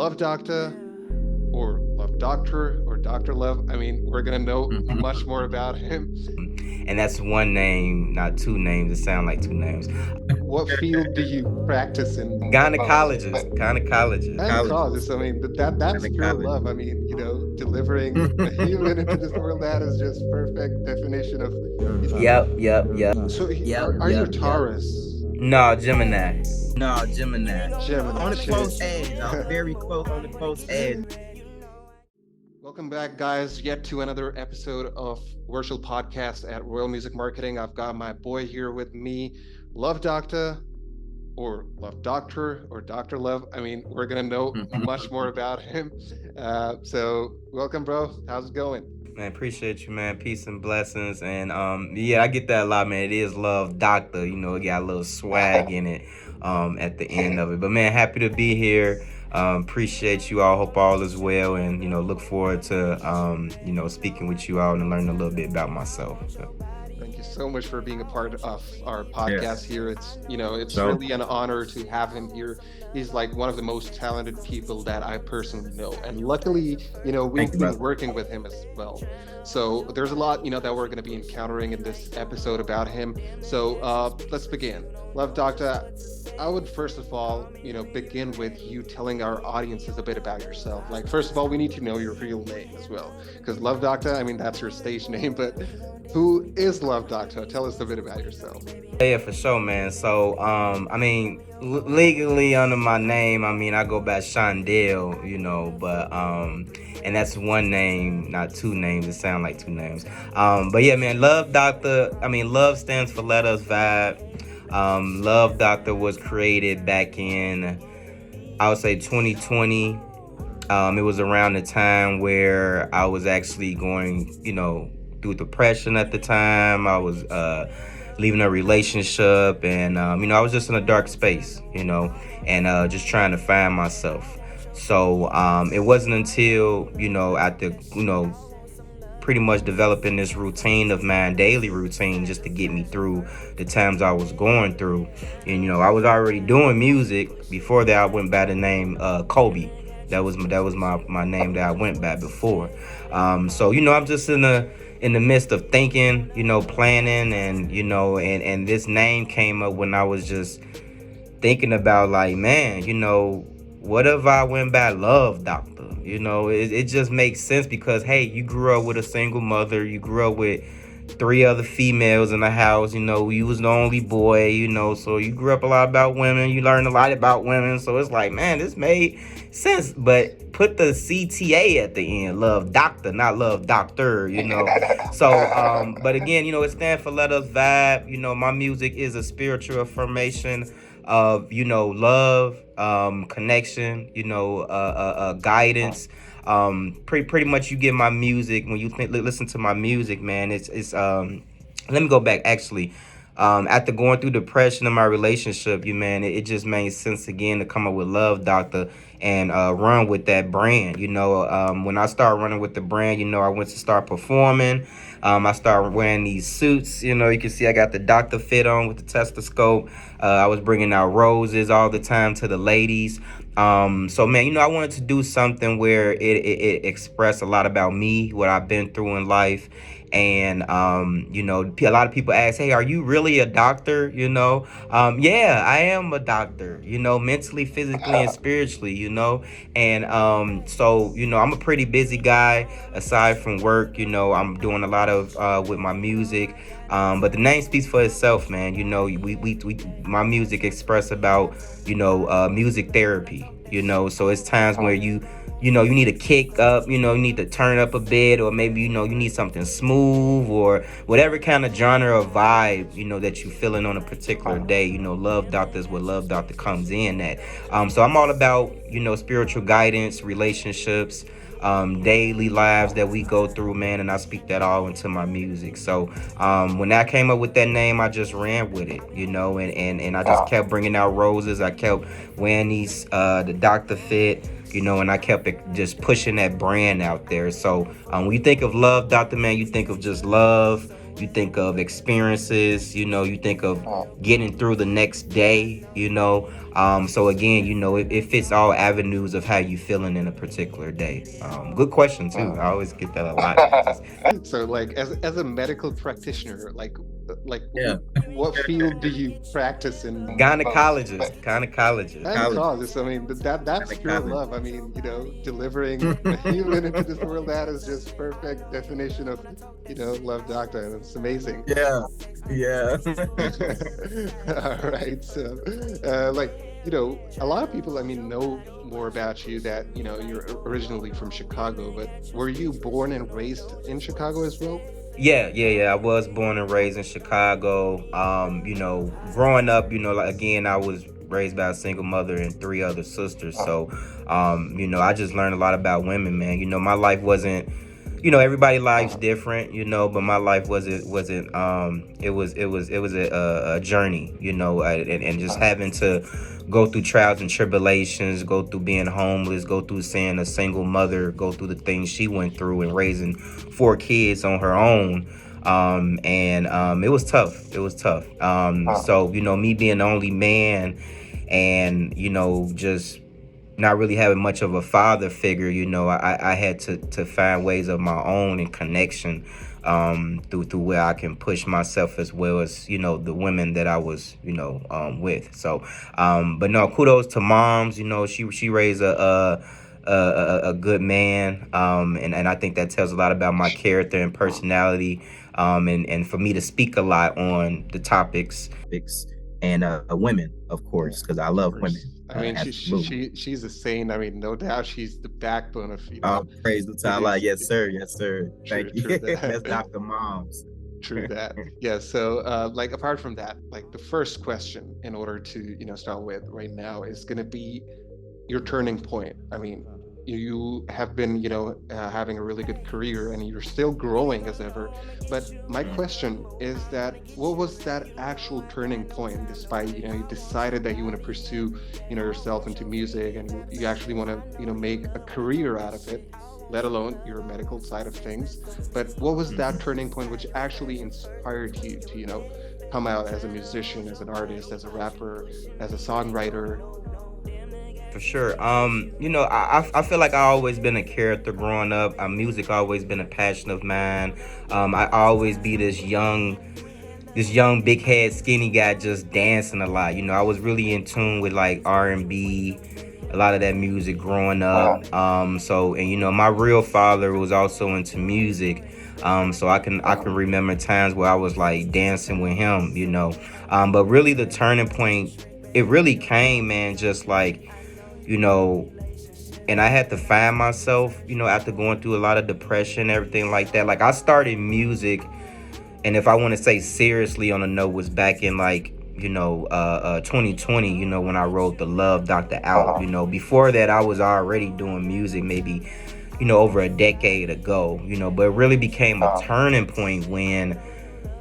Love Doctor or Love Doctor or Dr. Love. I mean, we're going to know much more about him. And that's one name, not two names. It sound like two names. What field do you practice in? Gynecologist. Gynecologist. I mean, that's pure love. I mean, delivering a human into this world, that is just perfect definition of, Yep. so are you a Taurus? No, Gemini. Gemini. On the Shit. close edge. I'm very close on the close edge. Welcome back, guys, yet to another episode of Virtual Podcast at Royal Music Marketing. I've got my boy here with me, Love Doctor or Love Doctor or Dr. Love. I mean, we're going to know much more about him. So welcome, bro. How's it going? Man, appreciate you, man. Peace and blessings. And yeah, I get that a lot, man. It is Love Doctor. You know, it got a little swag in it at the end of it. But man, happy to be here. Appreciate you all. Hope all is well, and look forward to speaking with you all and learning a little bit about myself. So. Thank you so much for being a part of our podcast here. It's So- really an honor to have him here. He's like one of the most talented people that I personally know, and luckily, we've you, been brother. working with him as well. So there's a lot, that we're going to be encountering in this episode about him. So let's begin. Love Doctor, I would first of all, begin with you telling our audiences a bit about yourself. Like, first of all, we need to know your real name as well, because Love Doctor, I mean, that's your stage name, but who is Love Doctor? Tell us a bit about yourself. Yeah, for sure, man. So, legally under my name, I go by Shondell, but, and that's one name, not two names. It sound like two names. But yeah, man, Love Doctor, love stands for Let Us Vibe. Love Doctor was created back in, I would say 2020. It was around the time where I was actually going, through depression at the time. I was leaving a relationship, and I was just in a dark space, and just trying to find myself. So it wasn't until after pretty much developing this routine of mine, daily routine, just to get me through the times I was going through. And I was already doing music. Before that, I went by the name Kobe. That was my name that I went by before. So I'm just in the midst of thinking, planning, and this name came up when I was just thinking about, like, man, what if I went by Love Doctor? It just makes sense because, hey, you grew up with a single mother. You grew up with three other females in the house. You was the only boy, so you grew up a lot about women. You learned a lot about women. So it's like, man, this made sense. But put the CTA at the end, Love Doctor, not Love Doctor, So, but again, it stands for Let Us Vibe. My music is a spiritual affirmation of love, connection, guidance. Pretty much you get my music when you listen to my music, man. It's let me go back, actually. After going through depression in my relationship, it just made sense again to come up with Love Doctor and run with that brand. When I started running with the brand, I went to start performing. I started wearing these suits. You can see I got the doctor fit on with the stethoscope. I was bringing out roses all the time to the ladies. So man, I wanted to do something where it expressed a lot about me, what I've been through in life. And a lot of people ask, hey, are you really a doctor? Yeah, I am a doctor, mentally, physically, and spiritually, and so I'm a pretty busy guy. Aside from work, I'm doing a lot of with my music. But the name speaks for itself, man. We my music express about music therapy. So it's times where you need a kick up, you need to turn up a bit, or maybe, you need something smooth, or whatever kind of genre or vibe, that you feeling on a particular day. Love Doctor is what Love Doctor comes in at. So I'm all about, spiritual guidance, relationships, daily lives that we go through, man, and I speak that all into my music. So when I came up with that name, I just ran with it, and I just kept bringing out roses. I kept wearing these the Dr. Fit, and I kept just pushing that brand out there. So when you think of Love Doctor, man, you think of just love, you think of experiences, you think of getting through the next day, so again, it fits all avenues of how you feeling in a particular day. Good question too. I always get that a lot. So, like, as a medical practitioner, like Yeah. what field do you practice in? Gynecologist. College. Gynecologist. I mean, that's pure Gynecologist. love. I mean, delivering a human into this world, that is just perfect definition of, love, doctor, and it's amazing. Yeah. Yeah. All right. So, like, a lot of people, I mean, know more about you that, you're originally from Chicago, but were you born and raised in Chicago as well? Yeah. I was born and raised in Chicago. Growing up, like again, I was raised by a single mother and three other sisters. So, I just learned a lot about women, man. My life wasn't, everybody's life's different, but my life wasn't it was a journey, and just having to go through trials and tribulations, go through being homeless, go through seeing a single mother go through the things she went through and raising four kids on her own. And it was tough. It was tough. So, me being the only man and, just not really having much of a father figure, I had to find ways of my own and connection, through where I can push myself as well as, the women that I was, with. So, but no, kudos to moms. She raised a good man, and I think that tells a lot about my character and personality, and for me to speak a lot on the topics and women, of course, because I love women. I mean, Absolutely. she's a saint. I mean, no doubt, she's the backbone of, Praise the Allah. Yes, sir. Yes, sir. True, Thank you. true That's that. Dr. Moms. True that. Yeah. So, like, apart from that, like, the first question in order to, start with right now is going to be your turning point. I mean, you have been, having a really good career and you're still growing as ever. But my question is that what was that actual turning point, despite, you decided that you want to pursue, yourself into music, and you actually want to, make a career out of it, let alone your medical side of things. But what was that Mhm. turning point which actually inspired you to, come out as a musician, as an artist, as a rapper, as a songwriter? For sure. I feel like I always been a character growing up. Music always been a passion of mine. I always be this young big head skinny guy just dancing a lot. I was really in tune with like R&B, a lot of that music growing up. So and my real father was also into music. So I can remember times where I was like dancing with him. But really the turning point, it really came, man, just like, you know and I had to find myself, after going through a lot of depression, everything like that. Like I started music, and if I want to say seriously on a note, was back in like 2020. When I wrote the Love Doctor out. Before that, I was already doing music, maybe over a decade ago. But it really became a turning point when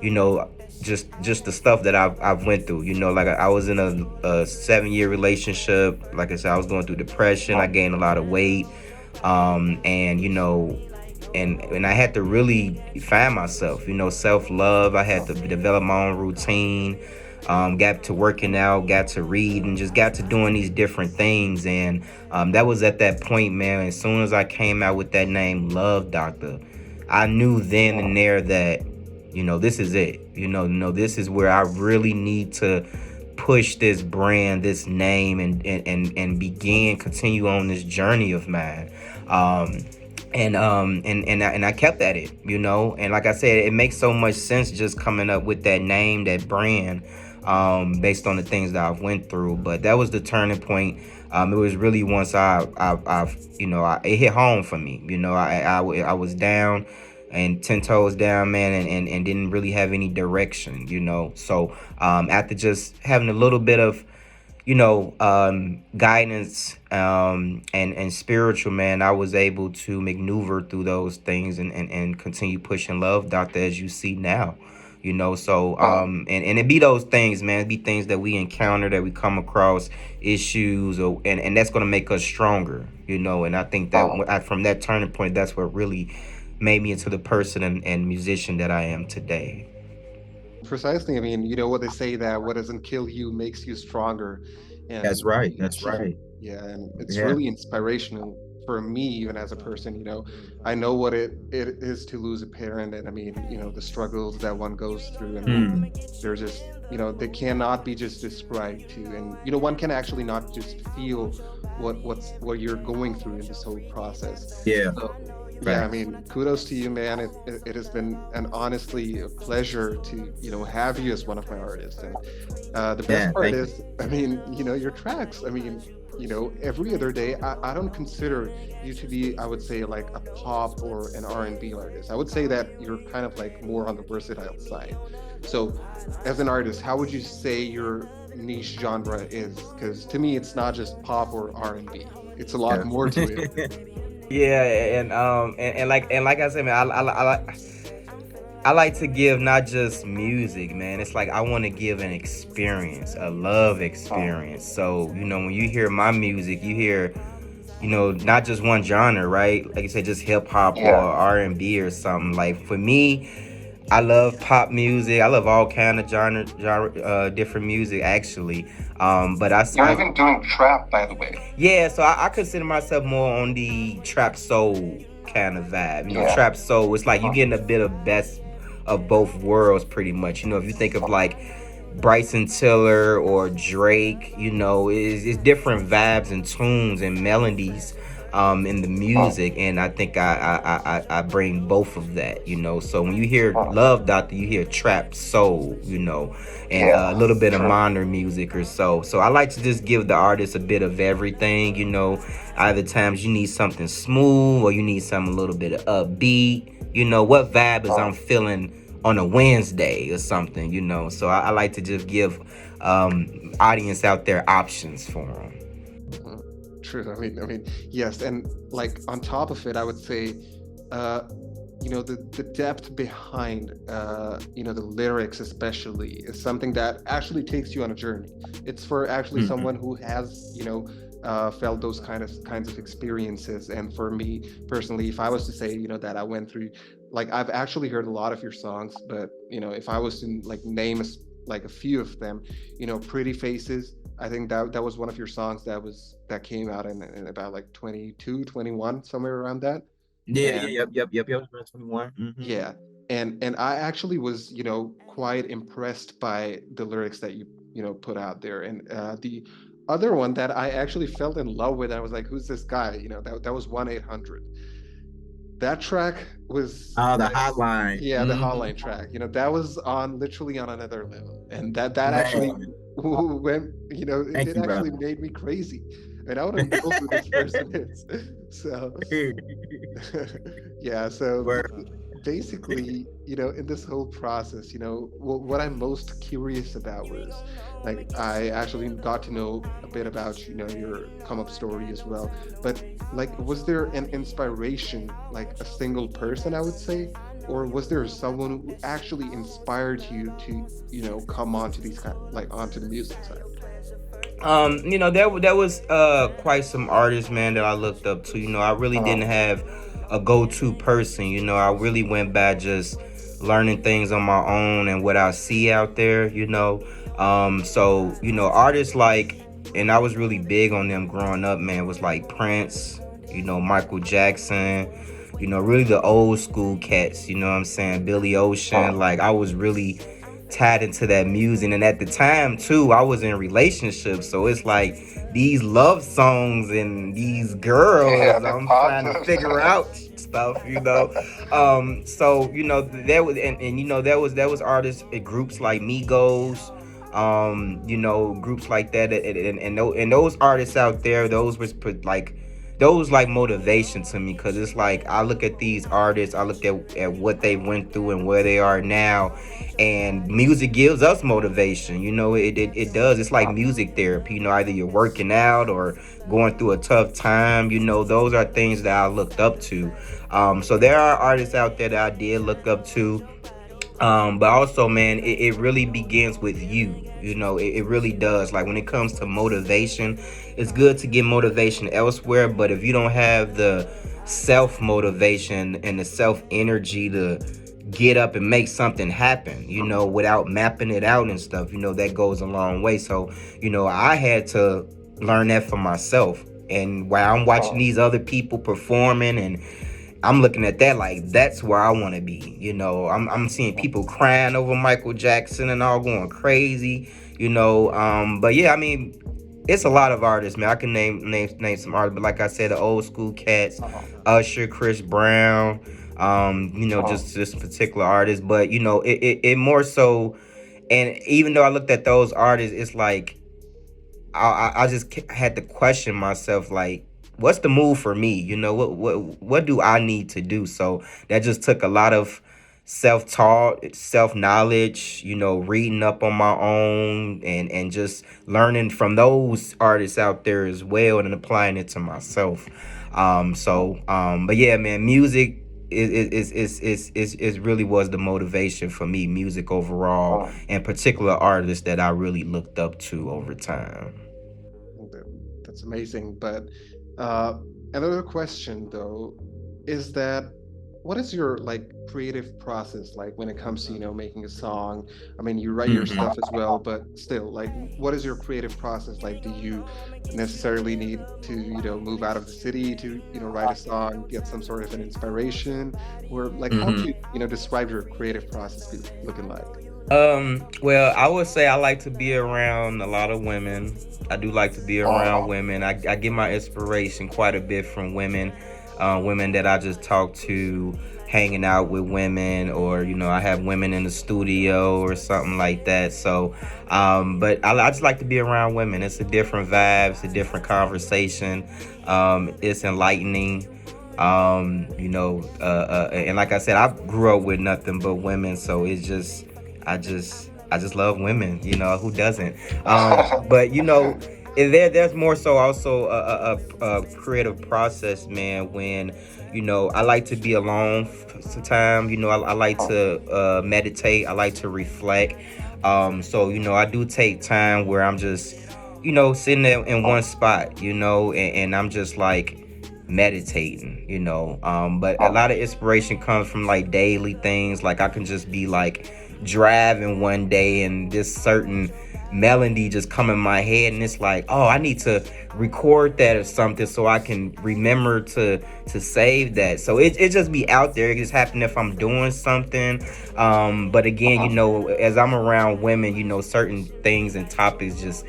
you know just the stuff that I've went through. Like I was in a 7-year relationship. Like I said, I was going through depression. I gained a lot of weight, and and I had to really find myself. Self love. I had to develop my own routine. Got to working out, got to read, and just got to doing these different things. And that was at that point, man. As soon as I came out with that name, Love Doctor, I knew then and there that this is it. No, this is where I really need to push this brand, this name, and begin continue on this journey of mine. And I kept at it. And like I said, it makes so much sense just coming up with that name, that brand, based on the things that I've went through. But that was the turning point. It was really once it hit home for me. I was down and 10 toes down, man, and didn't really have any direction. So after just having a little bit of guidance, and spiritual, man, I was able to maneuver through those things and continue pushing Love Doctor as you see now. So and it be those things, man. It be things that we encounter, that we come across issues, and that's gonna make us stronger. And I think that from that turning point, that's what really made me into the person and musician that I am today. Precisely. I mean, you know what they say, that what doesn't kill you makes you stronger. That's And right. That's right. yeah, and it's Yeah. really inspirational for me, even as a person. I know what it is to lose a parent, and I mean, the struggles that one goes through. I mean, Hmm. they're just, they cannot be just described to. And one can actually not just feel what you're going through in this whole process. Yeah. So yeah, I Facts. mean, kudos to you, man. It has been an honestly a pleasure to have you as one of my artists. And the best Yeah. part Thank you. is, I mean, your tracks. I mean, every other day, I don't consider you to be, I would say, like a pop or an R&B artist. I would say that you're kind of like more on the versatile side. So, as an artist, how would you say your niche genre is? Because to me, it's not just pop or R&B. It's a lot more to it. Yeah. Yeah, and like I said, man, I like to give not just music, man. It's like I want to give an experience, a love experience. So, when you hear my music, you hear, not just one genre, right? Like you said, just hip hop or R&B or something. Like for me, I love pop music. I love all kind of different music actually. But You're even doing trap, by the way. yeah, so I consider myself more on the trap soul kind of vibe. Yeah. Trap soul. It's like you getting a bit of best of both worlds, pretty much. If you think of like Bryson Tiller or Drake, it's different vibes and tunes and melodies in the music, and I think I bring both of that. So when you hear Love Doctor, you hear trap soul, and a little bit of modern music or so. So I like to just give the artist a bit of everything. Either times you need something smooth or you need something a little bit of upbeat. What vibe is I'm feeling on a Wednesday or something. So I like to just give audience out there options for them. True. I mean, yes, and like on top of it, I would say, uh, the depth behind, the lyrics especially is something that actually takes you on a journey. It's for actually Hmm. someone who has, felt those kinds of experiences. And for me personally, if I was to say, that I went through, like I've actually heard a lot of your songs, but if I was to like name like a few of them, Pretty Faces. I think that was one of your songs that came out in about like 22, 21, somewhere around that. Yeah. Yeah. And Yep. 21. Hmm. yeah, and I actually was, quite impressed by the lyrics that you put out there. And the other one that I actually felt in love with, I was like, who's this guy? That was 1-800. That track was Oh, the like, hotline. yeah, the Hmm. hotline track. That was on literally on another level, and that actually Man, went, thank it you, actually brother. made me crazy. And I want to know who this person is. So yeah, so Word. basically, in this whole process, what I'm most curious about was, like, I actually got to know a bit about, your come up story as well. But like, was there an inspiration, like a single person, I would say, or was there someone who actually inspired you to, come onto these like onto the music side? There was quite some artists, man, that I looked up to. I really didn't have a go-to person. I really went by just learning things on my own and what I see out there. So artists like, and I was really big on them growing up, man. Was like Prince, Michael Jackson. Really the old school cats. You know what I'm saying? Billy Ocean. Like I was really tied into that music, and at the time too I was in relationships, so it's like these love songs and these girls, Yeah, I'm trying to figure out stuff. So there was, and there was artists groups like Migos, groups like that, and those artists out there, those was like those like motivation to me, because it's like I look at these artists, I look at what they went through and where they are now, and music gives us motivation. It does. It's like music therapy. Either you're working out or going through a tough time. Those are things that I looked up to. So there are artists out there that I did look up to. But also, man, it really begins with you. It really does. Like when it comes to motivation, it's good to get motivation elsewhere. But if you don't have self motivation and the self energy to get up and make something happen, without mapping it out and stuff. That goes a long way. So, I had to learn that for myself. And while I'm watching these other people performing, and I'm looking at that like that's where I want to be. I'm seeing people crying over Michael Jackson and all going crazy. But yeah, I mean, it's a lot of artists, man. I can name some artists, but like I said, the old school cats, Usher, Chris Brown, just particular artists. But it more so. And even though I looked at those artists, it's like I just had to question myself, like, what's the move for me? What do I need to do? So that just took a lot of self-taught, self-knowledge, reading up on my own, and just learning from those artists out there as well, and applying it to myself. But yeah, man, music is really was the motivation for me, music overall, and particular artists that I really looked up to over time. That's amazing. But uh, another question though is that what is your like creative process like when it comes to making a song? I mean, you write your Mhm. stuff as well, but still, like, what is your creative process like? Do you necessarily need to move out of the city to write a song, get some sort of an inspiration, or like how do Mhm. you describe your creative process looking like? Well, I would say I like to be around a lot of women. I do like to be around women. I get my inspiration quite a bit from women, women that I just talk to, hanging out with women, or I have women in the studio or something like that. So, but I just like to be around women. It's a different vibe, it's a different conversation. It's enlightening. And like I said, I grew up with nothing but women, so I just love women. Who doesn't? But there's more so also a creative process, man. When I like to be alone sometimes. I like to meditate. I like to reflect. So I do take time where I'm just sitting there in one spot, and I'm just like meditating, but a lot of inspiration comes from like daily things. Like I can just be like driving one day and this certain melody just come in my head, and it's like, oh, I need to record that or something so I can remember to save that. So it just be out there. It just happen if I'm doing something. But again, as I'm around women, certain things and topics just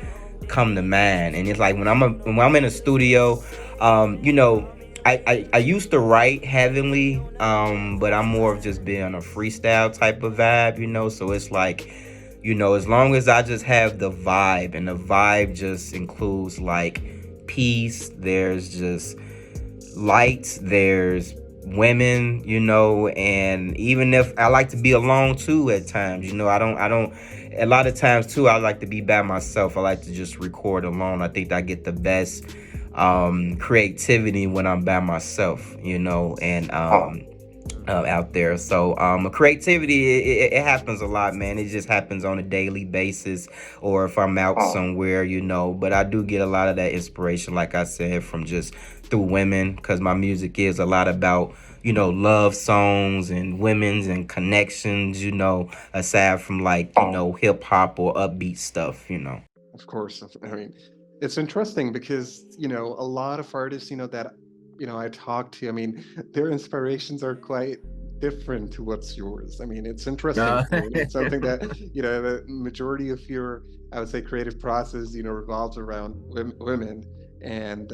come to mind. And it's like when I'm in a studio, I used to write heavily, but I'm more of just being a freestyle type of vibe, so it's like, as long as I just have the vibe, and the vibe just includes like peace, there's just light, there's women, and even if I like to be alone too at times, I don't a lot of times too I like to be by myself. I like to just record alone. I think I get the best creativity when I'm by myself, and out there. So creativity, it happens a lot, man. It just happens on a daily basis, or if I'm out somewhere, but I do get a lot of that inspiration, like I said, from just through women, because my music is a lot about love songs and women's and connections, aside from like hip hop or upbeat stuff. Of course. I mean, it's interesting because, a lot of artists, that, I talk to, I mean, their inspirations are quite different to what's yours. I mean, it's interesting. Uh, I mean, it's something that, the majority of your, I would say, creative process, revolves around women. And,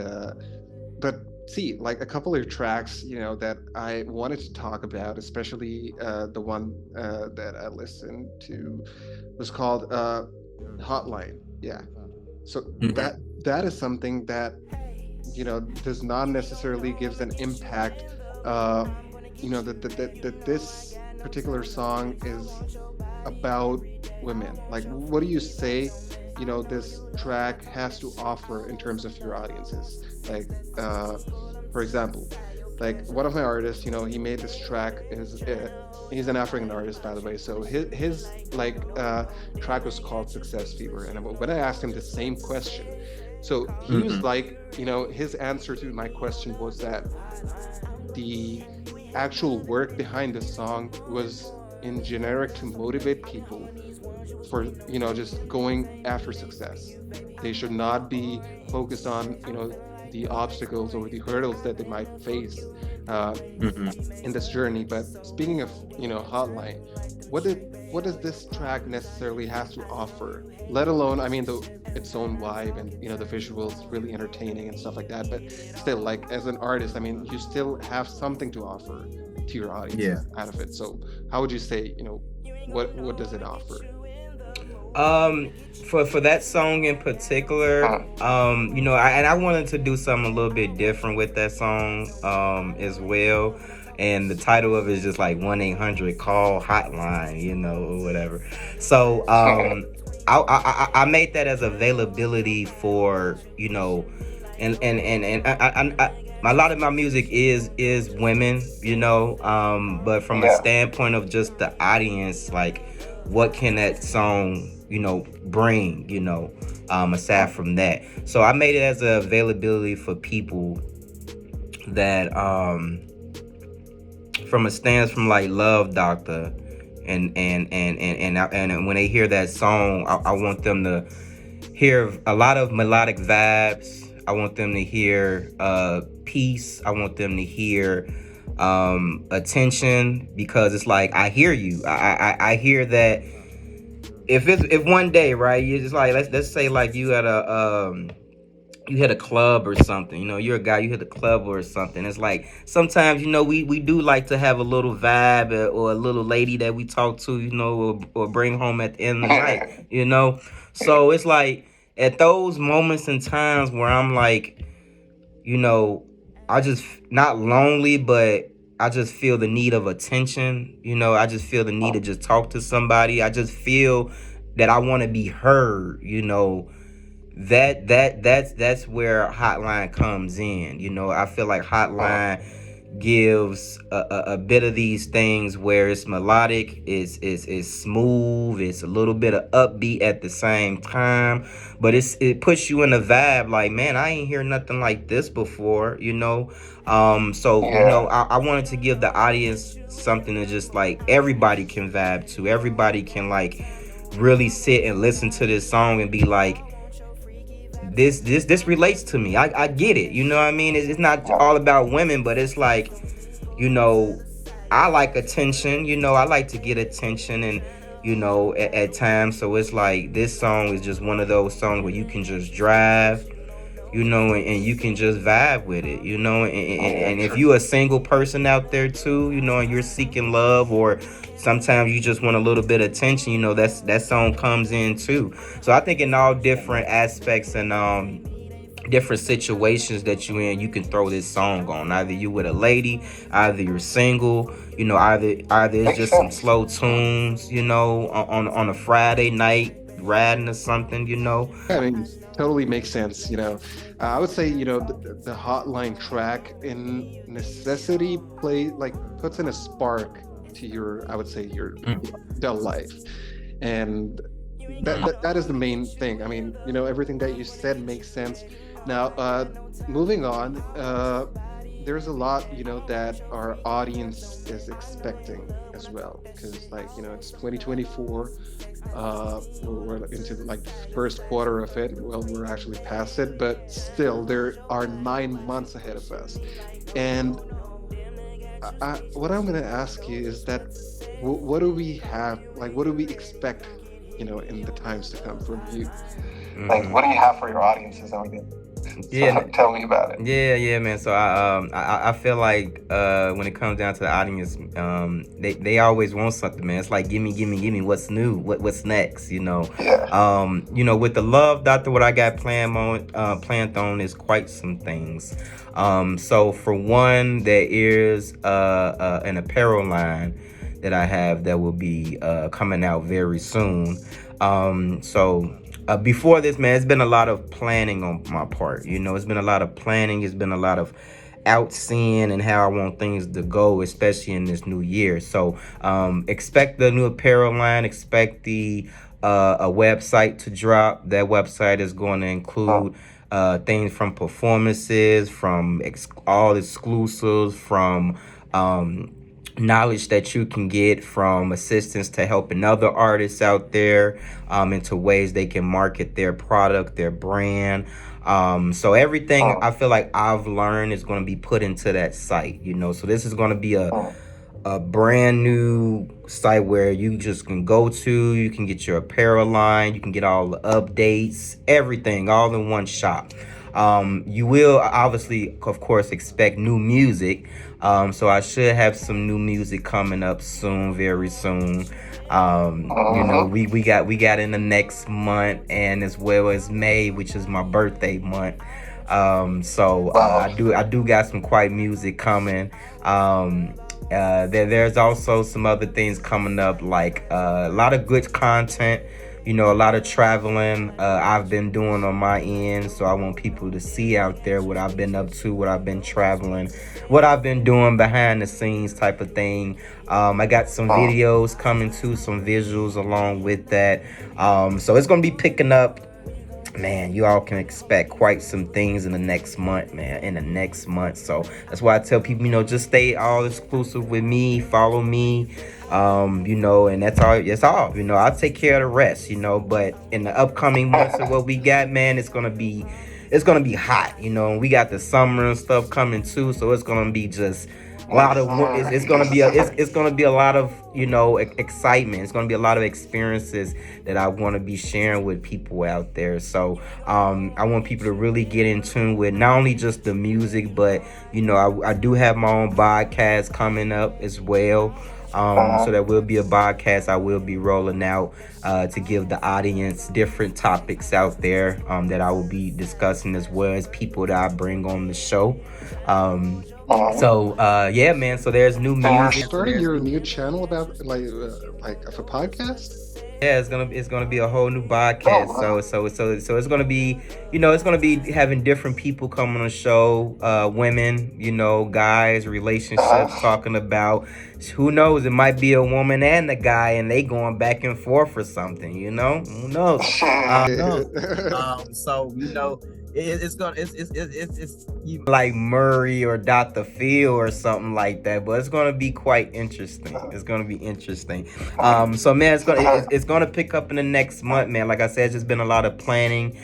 but see, like a couple of tracks, that I wanted to talk about, especially the one that I listened to was called Hotline. Yeah. So mhm. that is something that does not necessarily gives an impact. Uh, that this particular song is about women. Like, what do you say? This track has to offer in terms of your audiences. Like, for example, like one of my artists, he made this track. Is He's an African artist, by the way. So his like track was called Success Fever, and when I asked him the same question, So he was Mm-hmm. like, his answer to my question was that the actual work behind the song was in generic to motivate people for just going after success. They should not be focused on the obstacles or the hurdles that they might face uh, Mm-hmm. in this journey. But speaking of Hotline, what does this track necessarily has to offer? Let alone, I mean, its own vibe and the visuals really entertaining and stuff like that. But still, like as an artist, I mean, you still have something to offer to your Yeah. audiences out of it. So how would you say, what does it offer? Um, for that song in particular, I wanted to do something a little bit different with that song, as well. And the title of it is just like 1-800 call hotline, or whatever. So, I made that as availability for, a lot of my music is women, but from a standpoint of just the audience, like what can that song bring, aside from that. So I made it as a availability for people that from a stance from like Love Doctor, and when they hear that song, I want them to hear a lot of melodic vibes. I want them to hear peace. I want them to hear attention, because it's like I hear you. I hear that if one day, right, you just like, let's say like you hit a club or something, you're a guy, you hit a club or something. It's like sometimes, we do like to have a little vibe, or a little lady that we talk to, or bring home at the end of the night. So it's like at those moments and times where I'm like, you know, I just not lonely, but I just feel the need of attention. I just feel the need to just talk to somebody. I just feel that I want to be heard. That's where Hotline comes in. I feel like Hotline gives a bit of these things where it's melodic, it's smooth, it's a little bit of upbeat at the same time, but it puts you in a vibe like, man, I ain't hear nothing like this before. So I wanted to give the audience something that just like everybody can vibe to, everybody can like really sit and listen to this song and be like, this relates to me. I get it. You know what I mean? It's not all about women, but it's like, you know, I like attention. I like to get attention, and at times. So it's like this song is just one of those songs where you can just drive, and you can just vibe with it, and if you a single person out there too, and you're seeking love, or sometimes you just want a little bit of attention, that song comes in too. So I think in all different aspects and different situations that you in, you can throw this song on. Either you with a lady, either you're single, either it's just some slow tunes, on a Friday night riding or something. I mean, totally makes sense. I would say the Hotline track in necessity puts in a spark to your, I would say, your adult life, and that is the main thing. I mean, everything that you said makes sense. Now, moving on, there's a lot that our audience is expecting as well, because like it's 2024. We're into like the first quarter of it. Well, we're actually past it, but still there are 9 months ahead of us. And what I'm going to ask you is that what do we have, like what do we expect in the times to come from you? Like, what do you have for your audiences? Yeah, Tell me about it. yeah, man. So I feel like when it comes down to the audience, they always want something, man. It's like give me what's new, what's next, with the Love Doctor, what I got planned on is quite some things. So for one, there is an apparel line that I have that will be coming out very soon. Before this, man, it's been a lot of planning on my part. It's been a lot of planning. It's been a lot of out seeing and how I want things to go, especially in this new year. So expect the new apparel line. Expect a website to drop. That website is going to include things from performances, from all exclusives, from knowledge that you can get, from assistance to helping other artists out there into ways they can market their product, their brand. So everything I feel like I've learned is going to be put into that site, you know. So this is going to be a brand new site where you just can go to, you can get your apparel line, you can get all the updates, everything all in one shop. You will obviously, of course, expect new music. So I should have some new music coming up soon, very soon. You know, we got in the next month, and as well as May, which is my birthday month. So I do got some quite music coming. There's also some other things coming up, like a lot of good content, you know, a lot of traveling I've been doing on my end. So I want people to see out there what I've been up to, what I've been traveling, what I've been doing behind the scenes type of thing. I got some videos coming too, some visuals along with that. So it's going to be picking up. Man, you all can expect quite some things in the next month, man. In the next month. So that's why I tell people, you know, just stay all exclusive with me, follow me. You know, and that's all. You know, I'll take care of the rest, you know. But in the upcoming months of what we got, man, it's gonna be hot, you know. And we got the summer and stuff coming too, so it's gonna be just a lot of it's gonna be a lot of, you know, excitement. It's gonna be a lot of experiences that I want to be sharing with people out there. So I want people to really get in tune with not only just the music, but you know, I do have my own podcast coming up as well. So there will be a podcast I will be rolling out to give the audience different topics out there that I will be discussing, as well as people that I bring on the show. So yeah, man. So there's new music. Starting your new channel about like of a podcast. Yeah, it's gonna be a whole new podcast. So it's gonna be, you know, it's gonna be having different people come on the show, women, you know, guys, relationships, talking about, who knows, it might be a woman and a guy, and they going back and forth or something, you know, who knows? So you know, it's like Murray or Dr. Phil or something like that, but it's gonna be quite interesting. It's gonna be interesting. So man, it's gonna pick up in the next month, man. Like I said, it's just been a lot of planning.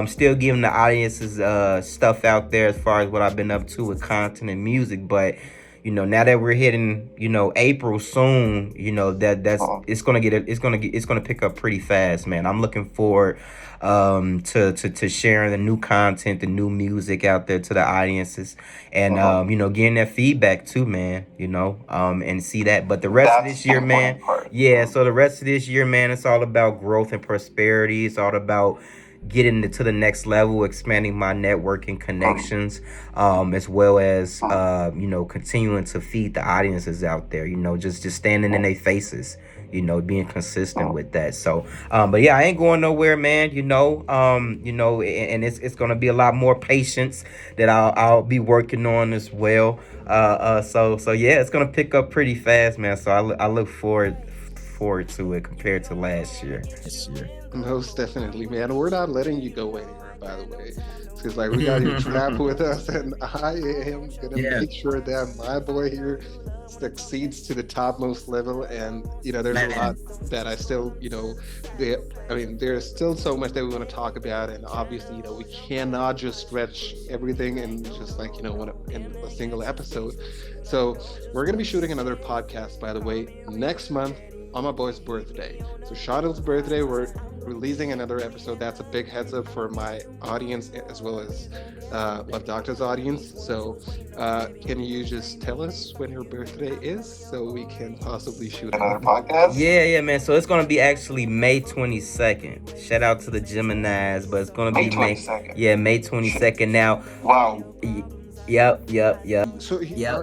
Still giving the audiences stuff out there as far as what I've been up to with content and music, but you know, now that we're hitting, you know, April soon, you know, it's gonna pick up pretty fast, man. I'm looking forward to sharing the new content, the new music out there to the audiences, and you know, getting that feedback too, man, you know, and see that. But the rest of this year, man, so the rest of this year, man, it's all about growth and prosperity. It's all about getting to the next level, expanding my network and connections, as well as you know, continuing to feed the audiences out there, you know, just standing in their faces, you know, being consistent with that. So but yeah, I ain't going nowhere, man, you know. And it's gonna be a lot more patience that I'll be working on as well. So yeah, it's gonna pick up pretty fast, man. So I look forward to it compared to last year. Most definitely, man. We're not letting you go anywhere, by the way. Because like we got your trap with us, and I am gonna make sure that my boy here succeeds to the topmost level. And you know, there's a lot that I still, you know, there's still so much that we want to talk about, and obviously, you know, we cannot just stretch everything in just like, you know, in a single episode. So we're gonna be shooting another podcast, by the way, next month on my boy's birthday. So Shadil's birthday, we're releasing another episode. That's a big heads up for my audience as well as Love Doctor's audience. So can you just tell us when your birthday is so we can possibly shoot another podcast? Yeah, man. So it's gonna be actually May 22nd. Shout out to the Geminis, but it's gonna be May 22nd. Now, wow. Yep. So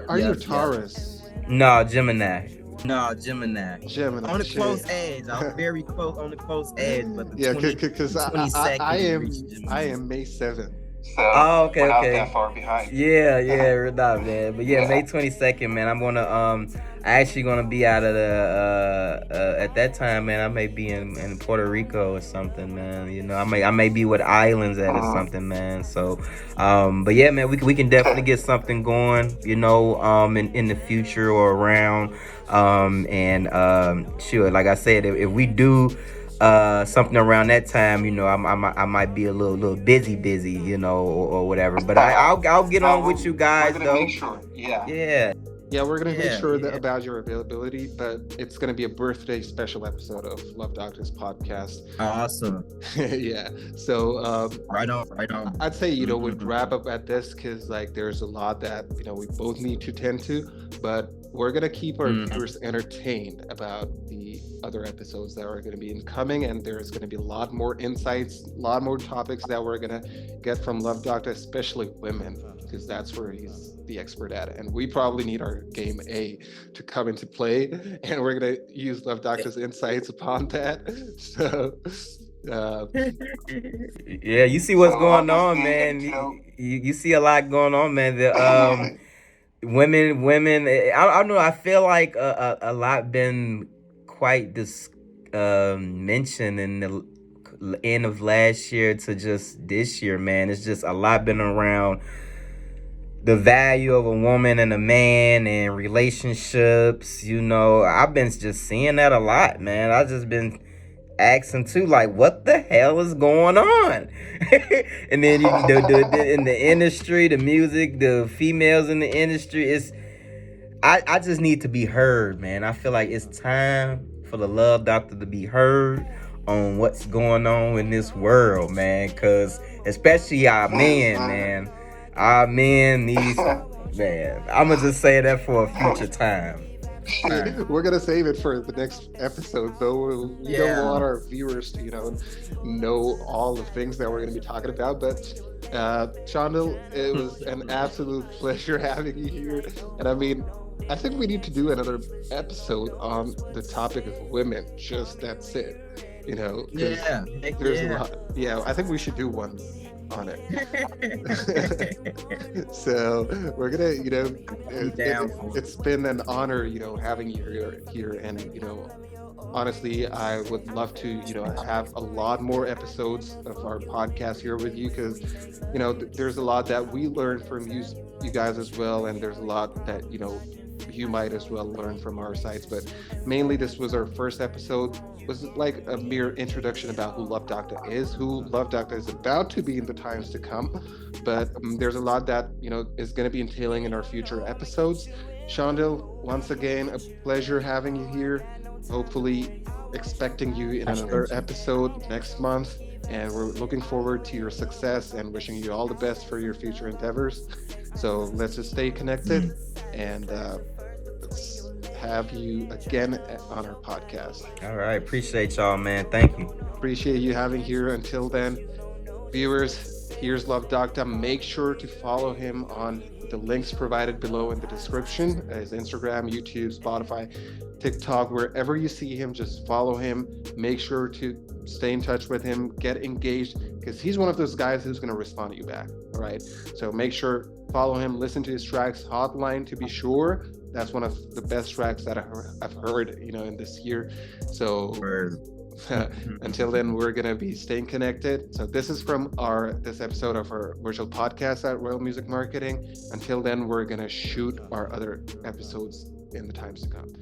are you Taurus? No, Gemini. No, Gemini. On the close edge. I'm very close on the close edge, but because I am May 7th. Oh, okay, okay. Yeah, we're not, man. But yeah, May 22nd, man. I'm gonna I actually gonna be out of the at that time, man. I may be in Puerto Rico or something, man. You know, I may be with islands at or something, man. So, but yeah, man, we can definitely get something going, you know, in the future or around, and sure, like I said, if we do something around that time, you know, I might be a little busy, you know, or whatever. But I'll get on with you guys though. Yeah. Yeah, we're gonna make Yeah, sure that yeah. about your availability, but it's gonna be a birthday special episode of Love Doctors podcast. Awesome. Yeah. So Right on, right on. I'd say, you know, we'd Mhm. wrap up at this because like there's a lot that, you know, we both need to tend to, but we're gonna keep our Mhm. viewers entertained about the other episodes that are gonna be incoming, and there's gonna be a lot more insights, a lot more topics that we're gonna get from Love Doctor, especially women, because that's where he's the expert at it. And we probably need our game A to come into play, and we're gonna use Love Doctor's insights upon that. So uh, Yeah, you see what's going on, man. You see a lot going on, man. The women. I don't know. I feel like a lot been quite mentioned in the end of last year to just this year, man. It's just a lot been around the value of a woman and a man and relationships. You know, I've been just seeing that a lot, man. I just been asking too, like, what the hell is going on? And then in the industry, the music, the females in the industry, I just need to be heard, man. I feel like it's time for the Love Doctor to be heard on what's going on in this world, man. Cause especially our men, man. Our men need, man. I'ma just say that for a future time. we're gonna save it for the next episode, though. We Yeah. don't want our viewers to, you know all the things that we're gonna be talking about. But Chandel, it was an absolute pleasure having you here. And I mean, I think we need to do another episode on the topic of women. Just that's it. You know, 'cause Yeah, heck there's a yeah. lot. Yeah, I think we should do one on it. So we're gonna, you know, down for it. it's been an honor, you know, having you here, and you know, honestly, I would love to, you know, have a lot more episodes of our podcast here with you because, you know, there's a lot that we learn from you guys as well, and there's a lot that, you know, you might as well learn from our sites. But mainly, this was our first episode. Was like a mere introduction about who Love Doctor is, who Love Doctor is about to be in the times to come. But there's a lot that, you know, is going to be entailing in our future episodes. Shondil, once again, a pleasure having you here. Hopefully, expecting you in another episode next month. And we're looking forward to your success and wishing you all the best for your future endeavors. So let's just stay connected, and let's have you again on our podcast. All right, appreciate y'all, man. Thank you. Appreciate you having here. Until then, viewers, here's Love Doctor. Make sure to follow him on the links provided below in the description. His Instagram, YouTube, Spotify, TikTok, wherever you see him, just follow him. Make sure to stay in touch with him, get engaged, because he's one of those guys who's going to respond to you back. All right. So make sure, follow him, listen to his tracks, Hotline to be sure. That's one of the best tracks that I've heard, you know, in this year. So Word. until then, we're gonna be staying connected. So this is from this episode of our virtual podcast at Royal Music Marketing. Until then, we're gonna shoot our other episodes in the times to come.